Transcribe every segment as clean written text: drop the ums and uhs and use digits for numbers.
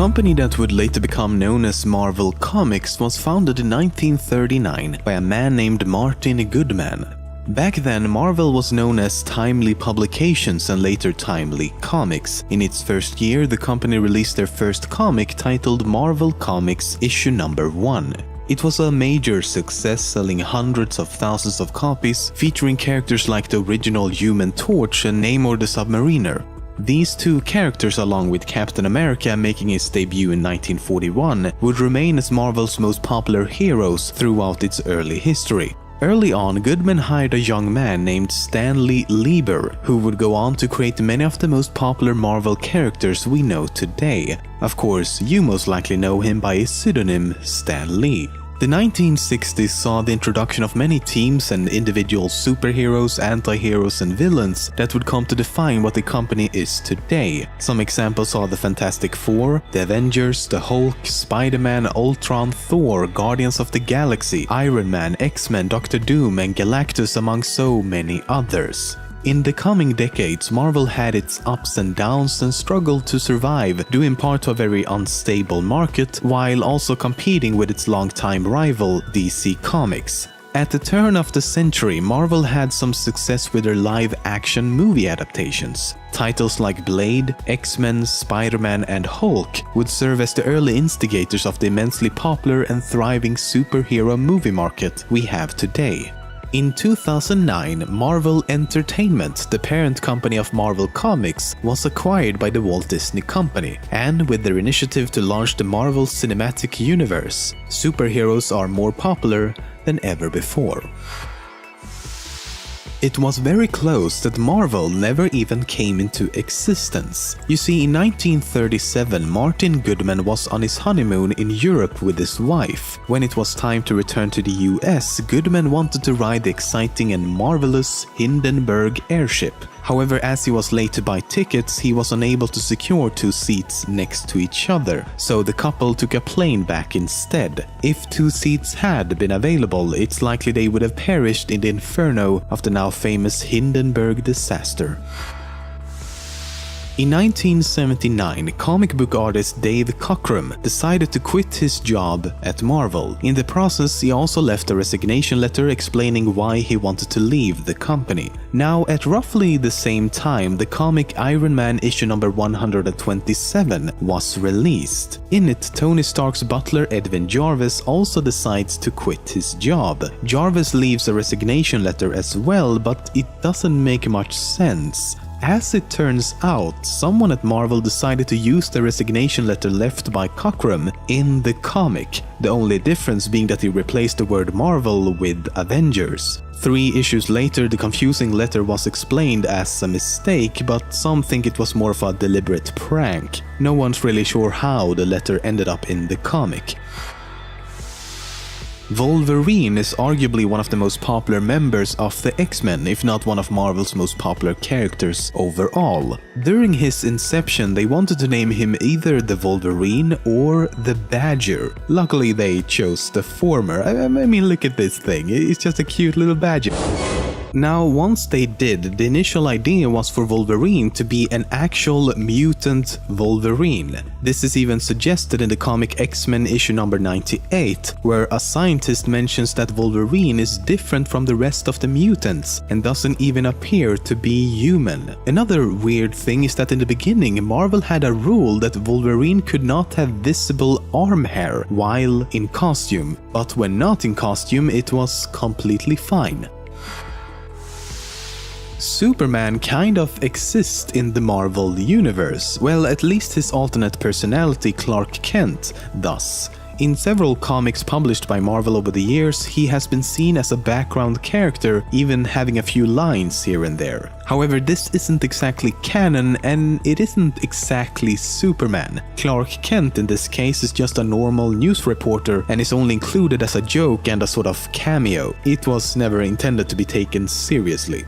company that would later become known as Marvel Comics was founded in 1939 by a man named Martin Goodman. Back then, Marvel was known as Timely Publications and later Timely Comics. In its first year, the company released their first comic titled Marvel Comics issue number 1. It was a major success, selling hundreds of thousands of copies, featuring characters like the original Human Torch and Namor the Submariner. These two characters, along with Captain America making his debut in 1941, would remain as Marvel's most popular heroes throughout its early history. Early on, Goodman hired a young man named Stan Lee Lieber, who would go on to create many of the most popular Marvel characters we know today. Of course, you most likely know him by his pseudonym Stan Lee. The 1960s saw the introduction of many teams and individual superheroes, anti-heroes and villains that would come to define what the company is today. Some examples are the Fantastic Four, the Avengers, the Hulk, Spider-Man, Ultron, Thor, Guardians of the Galaxy, Iron Man, X-Men, Doctor Doom and Galactus, among so many others. In the coming decades, Marvel had its ups and downs and struggled to survive, due in part to a very unstable market, while also competing with its longtime rival, DC Comics. At the turn of the century, Marvel had some success with their live-action movie adaptations. Titles like Blade, X-Men, Spider-Man and Hulk would serve as the early instigators of the immensely popular and thriving superhero movie market we have today. In 2009, Marvel Entertainment, the parent company of Marvel Comics, was acquired by the Walt Disney Company, and with their initiative to launch the Marvel Cinematic Universe, superheroes are more popular than ever before. It was very close that Marvel never even came into existence. You see, in 1937, Martin Goodman was on his honeymoon in Europe with his wife. When it was time to return to the US, Goodman wanted to ride the exciting and marvelous Hindenburg airship. However, as he was late to buy tickets, he was unable to secure 2 seats next to each other, so the couple took a plane back instead. If 2 seats had been available, it's likely they would have perished in the inferno of the now famous Hindenburg disaster. In 1979, comic book artist Dave Cockrum decided to quit his job at Marvel. In the process, he also left a resignation letter explaining why he wanted to leave the company. Now, at roughly the same time, the comic Iron Man issue number 127 was released. In it, Tony Stark's butler Edwin Jarvis also decides to quit his job. Jarvis leaves a resignation letter as well, but it doesn't make much sense. As it turns out, someone at Marvel decided to use the resignation letter left by Cockrum in the comic, the only difference being that he replaced the word Marvel with Avengers. 3 issues later, the confusing letter was explained as a mistake, but some think it was more of a deliberate prank. No one's really sure how the letter ended up in the comic. Wolverine is arguably one of the most popular members of the X-Men, if not one of Marvel's most popular characters overall. During his inception, they wanted to name him either the Wolverine or the Badger. Luckily, they chose the former. I mean, look at this thing, it's just a cute little badger. Now, once they did, the initial idea was for Wolverine to be an actual mutant Wolverine. This is even suggested in the comic X-Men issue number 98, where a scientist mentions that Wolverine is different from the rest of the mutants and doesn't even appear to be human. Another weird thing is that in the beginning, Marvel had a rule that Wolverine could not have visible arm hair while in costume, but when not in costume, it was completely fine. Superman kind of exists in the Marvel universe. Well, at least his alternate personality Clark Kent does. In several comics published by Marvel over the years, he has been seen as a background character, even having a few lines here and there. However, this isn't exactly canon, and it isn't exactly Superman. Clark Kent in this case is just a normal news reporter and is only included as a joke and a sort of cameo. It was never intended to be taken seriously.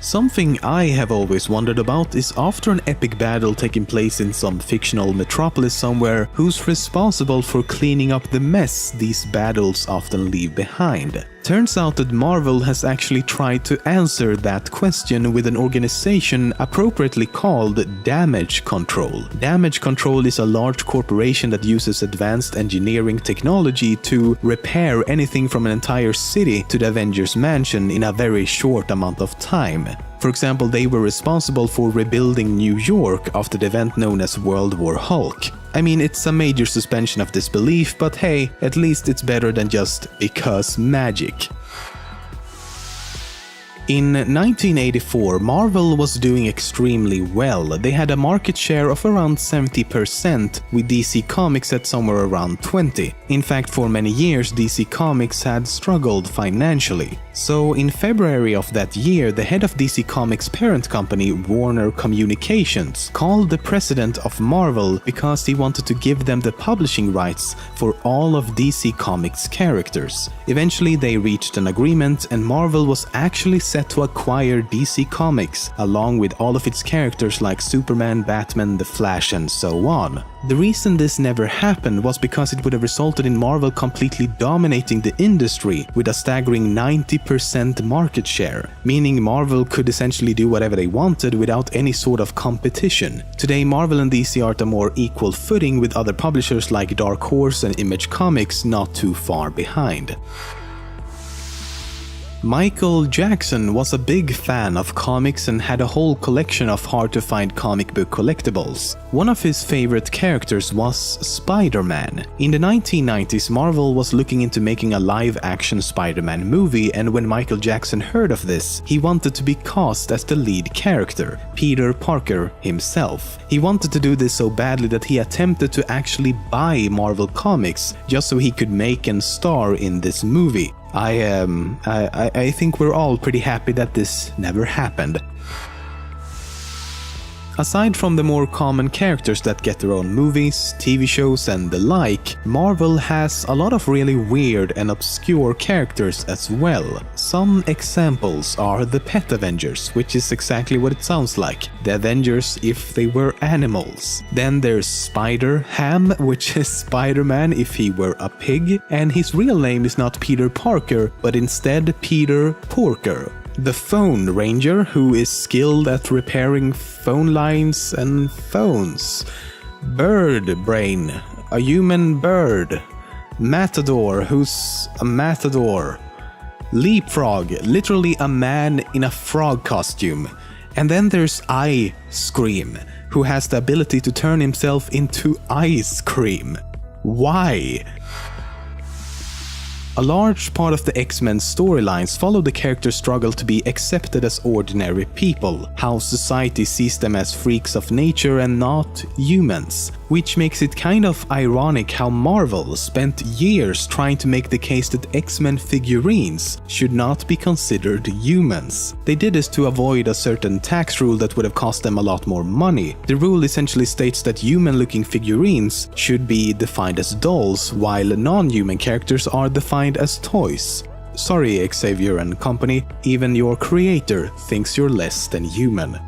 Something I have always wondered about is, after an epic battle taking place in some fictional metropolis somewhere, who's responsible for cleaning up the mess these battles often leave behind? Turns out that Marvel has actually tried to answer that question with an organization appropriately called Damage Control. Damage Control is a large corporation that uses advanced engineering technology to repair anything from an entire city to the Avengers Mansion in a very short amount of time. For example, they were responsible for rebuilding New York after the event known as World War Hulk. I mean, it's a major suspension of disbelief, but hey, at least it's better than just because magic. In 1984, Marvel was doing extremely well. They had a market share of around 70%, with DC Comics at somewhere around 20%. In fact, for many years, DC Comics had struggled financially. So in February of that year, the head of DC Comics' parent company, Warner Communications, called the president of Marvel because he wanted to give them the publishing rights for all of DC Comics' characters. Eventually, they reached an agreement, and Marvel was actually set to acquire DC Comics, along with all of its characters like Superman, Batman, The Flash, and so on. The reason this never happened was because it would have resulted in Marvel completely dominating the industry with a staggering 90% market share, meaning Marvel could essentially do whatever they wanted without any sort of competition. Today, Marvel and DC are at a more equal footing, with other publishers like Dark Horse and Image Comics not too far behind. Michael Jackson was a big fan of comics and had a whole collection of hard-to-find comic book collectibles. One of his favorite characters was Spider-Man. In the 1990s, Marvel was looking into making a live-action Spider-Man movie, and when Michael Jackson heard of this, he wanted to be cast as the lead character, Peter Parker himself. He wanted to do this so badly that he attempted to actually buy Marvel Comics just so he could make and star in this movie. I think we're all pretty happy that this never happened. Aside from the more common characters that get their own movies, TV shows and the like, Marvel has a lot of really weird and obscure characters as well. Some examples are the Pet Avengers, which is exactly what it sounds like. The Avengers if they were animals. Then there's Spider-Ham, which is Spider-Man if he were a pig, and his real name is not Peter Parker, but instead Peter Porker. The Phone Ranger, who is skilled at repairing phone lines and phones. Bird Brain, a human bird. Matador, who's a matador. Leapfrog, literally a man in a frog costume. And then there's Ice Cream, who has the ability to turn himself into ice cream. Why? A large part of the X-Men's storylines follow the characters' struggle to be accepted as ordinary people, how society sees them as freaks of nature and not humans, which makes it kind of ironic how Marvel spent years trying to make the case that X-Men figurines should not be considered humans. They did this to avoid a certain tax rule that would have cost them a lot more money. The rule essentially states that human-looking figurines should be defined as dolls, while non-human characters are defined as toys. Sorry, Xavier and company, even your creator thinks you're less than human.